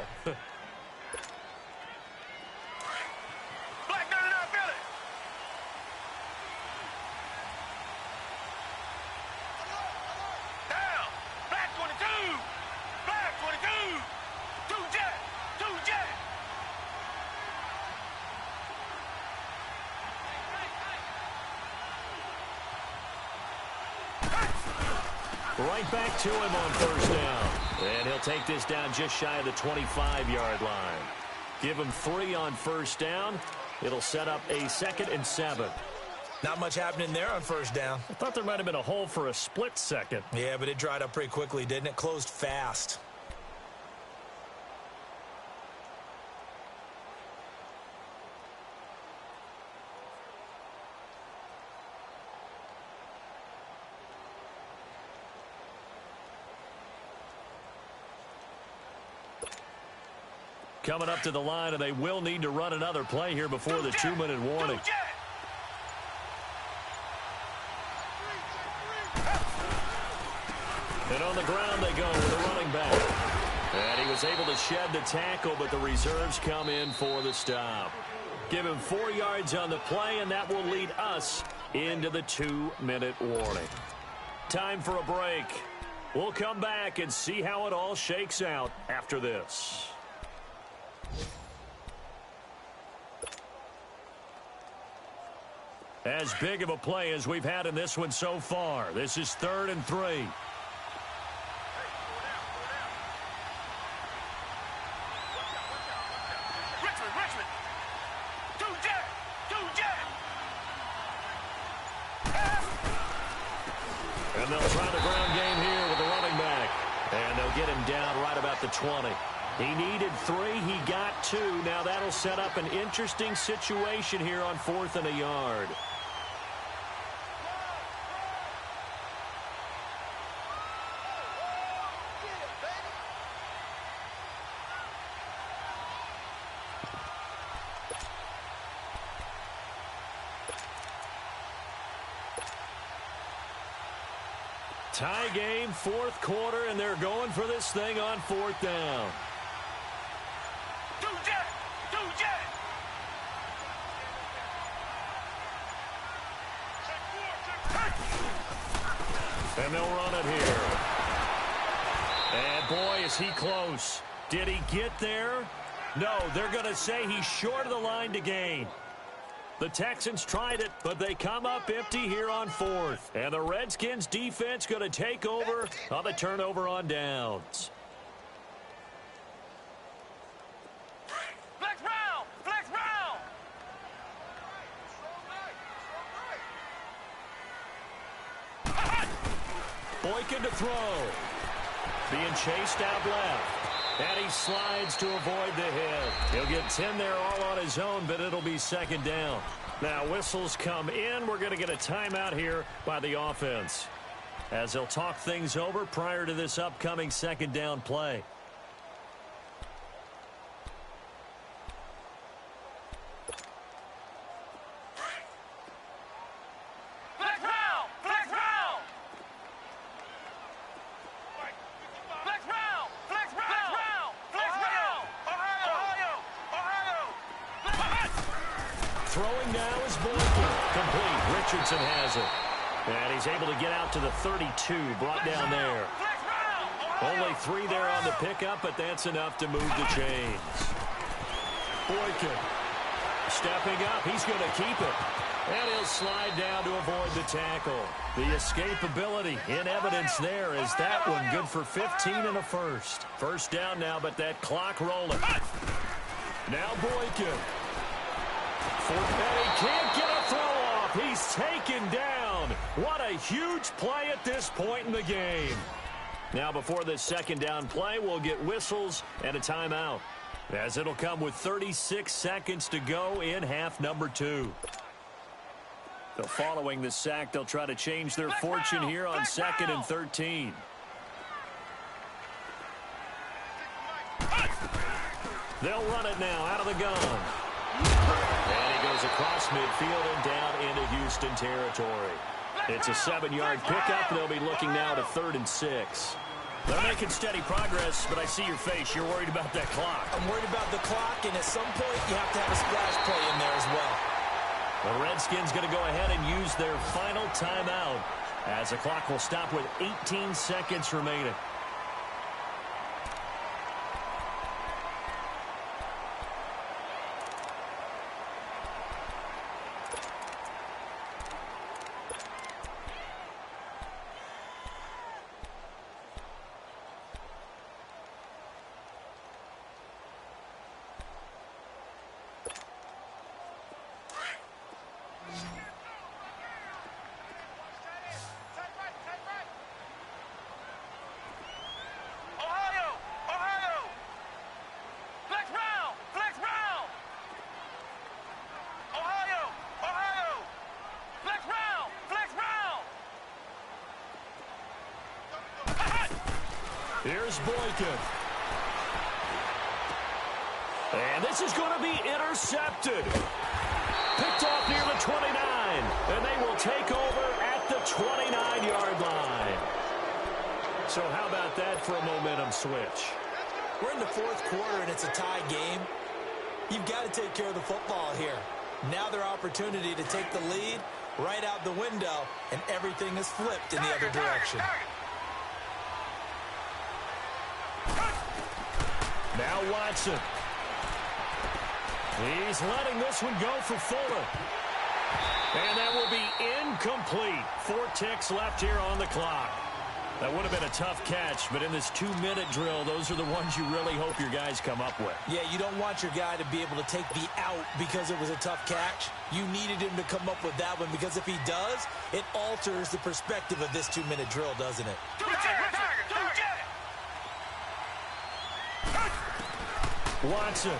Black 99 Philly! Down! Black 22! Black 22! 2 jet! 2 jet! Right back to him on first down. And he'll take this down just shy of the 25-yard line. Give him 3 on first down. It'll set up a 2nd and 7. Not much happening there on first down. I thought there might have been a hole for a split second. Yeah, but it dried up pretty quickly, didn't it? Closed fast. Coming up to the line, and they will need to run another play here before the 2-minute warning. And on the ground they go with a running back. And he was able to shed the tackle, but the reserves come in for the stop. Give him 4 yards on the play, and that will lead us into the 2-minute warning. Time for a break. We'll come back and see how it all shakes out after this. As big of a play as we've had in this one so far. This is 3rd and 3. Richmond! 2 jet! 2 jet! they'll try the ground game here with the running back. And they'll get him down right about the 20. He needed 3. He got 2. Now that'll set up an interesting situation here on 4th and a yard. Tie game, 4th quarter, and they're going for this thing on 4th down. And they'll run it here. And boy, is he close. Did he get there? No, they're going to say he's short of the line to gain. The Texans tried it, but they come up empty here on 4th. And the Redskins defense going to take over on the turnover on downs. Flex round! Flex round! Boykin to throw. Being chased out left. And he slides to avoid the hit. He'll get 10 there all on his own, but it'll be 2nd down. Now whistles come in. We're going to get a timeout here by the offense, as they'll talk things over prior to this upcoming 2nd down play. Throwing now is Boykin. Complete. Richardson has it. And he's able to get out to the 32. Brought down there. Only 3 there on the pickup, but that's enough to move the chains. Boykin stepping up. He's going to keep it. And he'll slide down to avoid the tackle. The escapability in evidence there is that one good for 15 and a first. 1st down now, but that clock rolling. Now Boykin. And he can't get a throw off. He's taken down. What a huge play at this point in the game. Now before this 2nd down play, we'll get whistles and a timeout, as it'll come with 36 seconds to go in half number 2. So following the sack, they'll try to change their fortune here on 2nd and 13. They'll run it now out of the gun. And he goes across midfield and down into Houston territory. It's a 7-yard pickup. They'll be looking now to 3rd and 6. They're making steady progress, but I see your face. You're worried about that clock. I'm worried about the clock, and at some point you have to have a splash play in there as well. The Redskins going to go ahead and use their final timeout, as the clock will stop with 18 seconds remaining. Here's Boykin. And this is going to be intercepted. Picked off near the 29. And they will take over at the 29-yard line. So how about that for a momentum switch? We're in the 4th quarter, and it's a tie game. You've got to take care of the football here. Now their opportunity to take the lead right out the window, and everything is flipped in the other direction. Now Watson. He's letting this one go for Fuller. And that will be incomplete. 4 ticks left here on the clock. That would have been a tough catch, but in this 2-minute drill, those are the ones you really hope your guys come up with. Yeah, you don't want your guy to be able to take the out because it was a tough catch. You needed him to come up with that one because if he does, it alters the perspective of this 2-minute drill, doesn't it? Watson.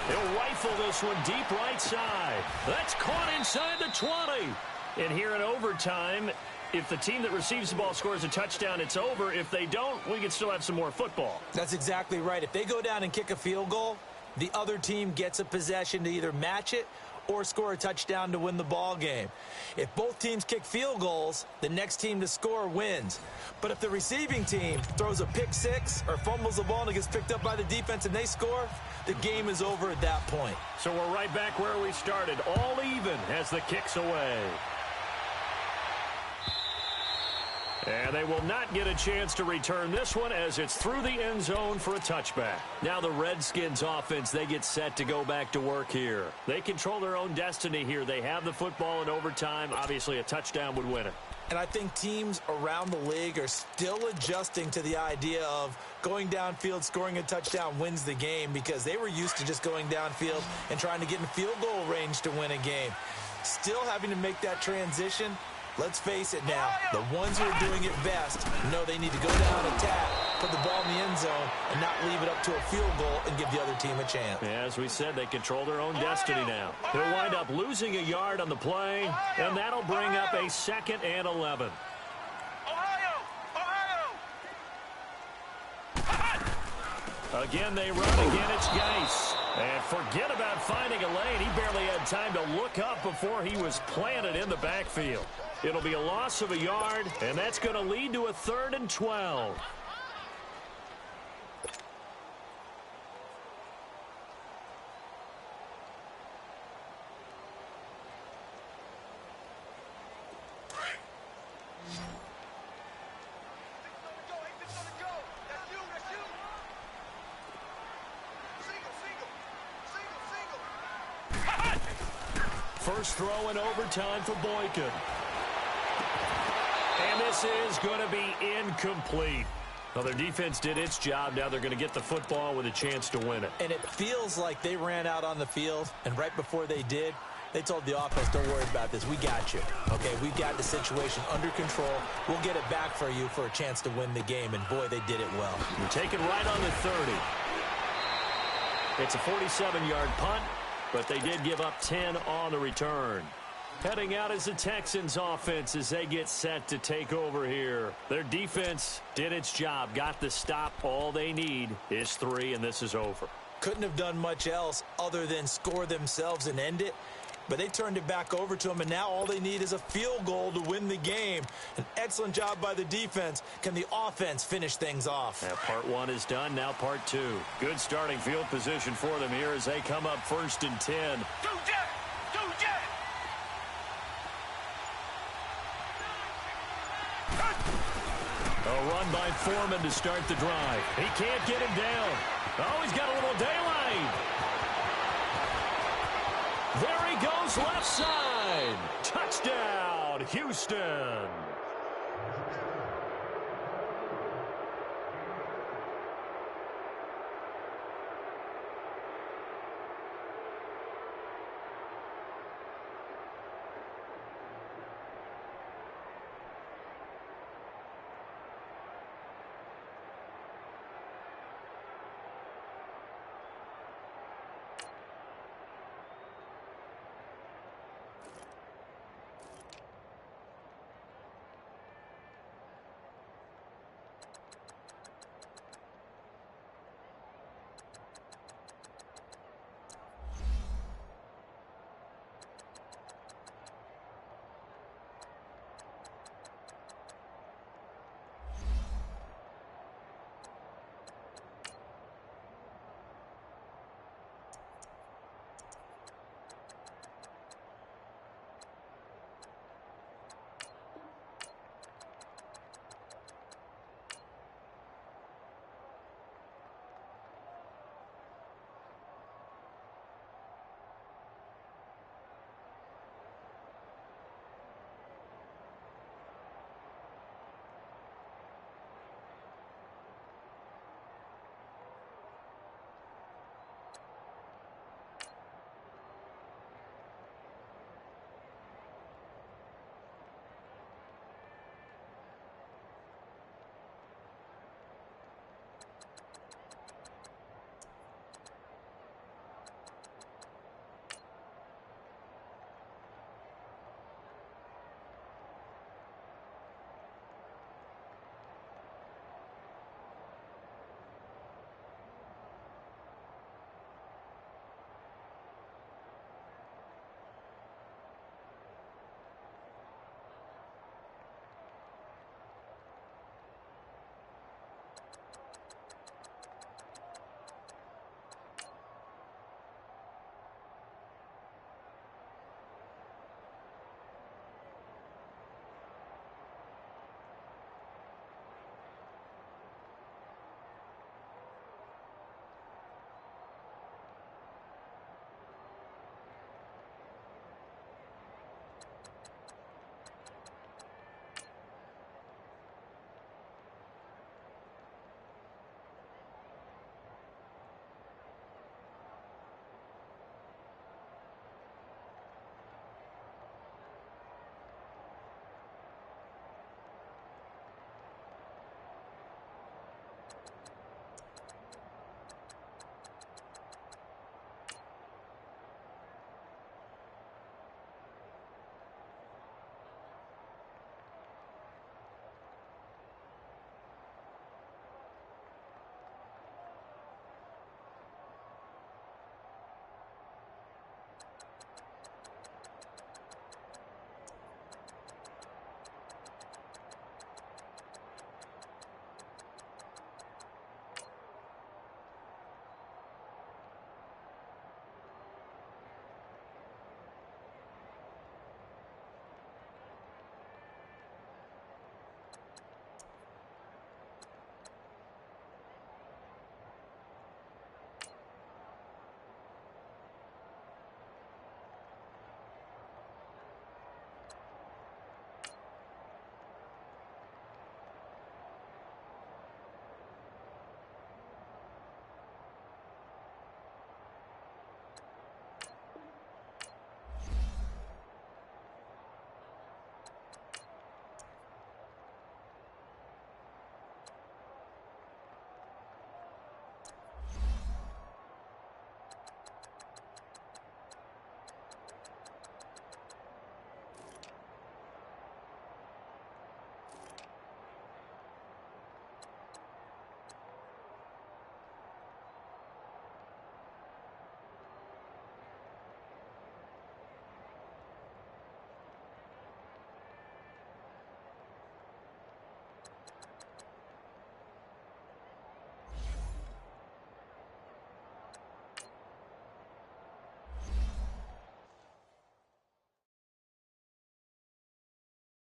He'll rifle this one deep right side. That's caught inside the 20. And here in overtime, if the team that receives the ball scores a touchdown, it's over. If they don't, we can still have some more football. That's exactly right. If they go down and kick a field goal, the other team gets a possession to either match it or score a touchdown to win the ball game. If both teams kick field goals, the next team to score wins. But if the receiving team throws a pick six or fumbles the ball and it gets picked up by the defense and they score, the game is over at that point. So we're right back where we started, all even as the kick's away. And they will not get a chance to return this one as it's through the end zone for a touchback. Now the Redskins offense, they get set to go back to work here. They control their own destiny here. They have the football in overtime. Obviously, a touchdown would win it. And I think teams around the league are still adjusting to the idea of going downfield, scoring a touchdown wins the game because they were used to just going downfield and trying to get in field goal range to win a game. Still having to make that transition. Let's face it now, the ones who are doing it best know they need to go down, attack, put the ball in the end zone, and not leave it up to a field goal and give the other team a chance. Yeah, as we said, they control their own destiny now. He'll wind up losing a yard on the play, and that'll bring up a 2nd and 11. Again, they run. Again, it's Geis. And forget about finding a lane. He barely had time to look up before he was planted in the backfield. It'll be a loss of a yard, and that's going to lead to a 3rd and 12. First throw in overtime for Boykin. And this is going to be incomplete. Well, their defense did its job. Now they're going to get the football with a chance to win it. And it feels like they ran out on the field, and right before they did, they told the offense, don't worry about this. We got you. Okay, we got the situation under control. We'll get it back for you for a chance to win the game. And, boy, they did it well. You're taking right on the 30. It's a 47-yard punt, but they did give up 10 on the return. Heading out is the Texans offense as they get set to take over here. Their defense did its job, got the stop. All they need is 3, and this is over. Couldn't have done much else other than score themselves and end it. But they turned it back over to them, and now all they need is a field goal to win the game. An excellent job by the defense. Can the offense finish things off? Yeah, part 1 is done, now part 2. Good starting field position for them here as they come up 1st and 10. A run by Foreman to start the drive. He can't get him down. Oh, he's got a little daylight. There he goes left side. Touchdown, Houston.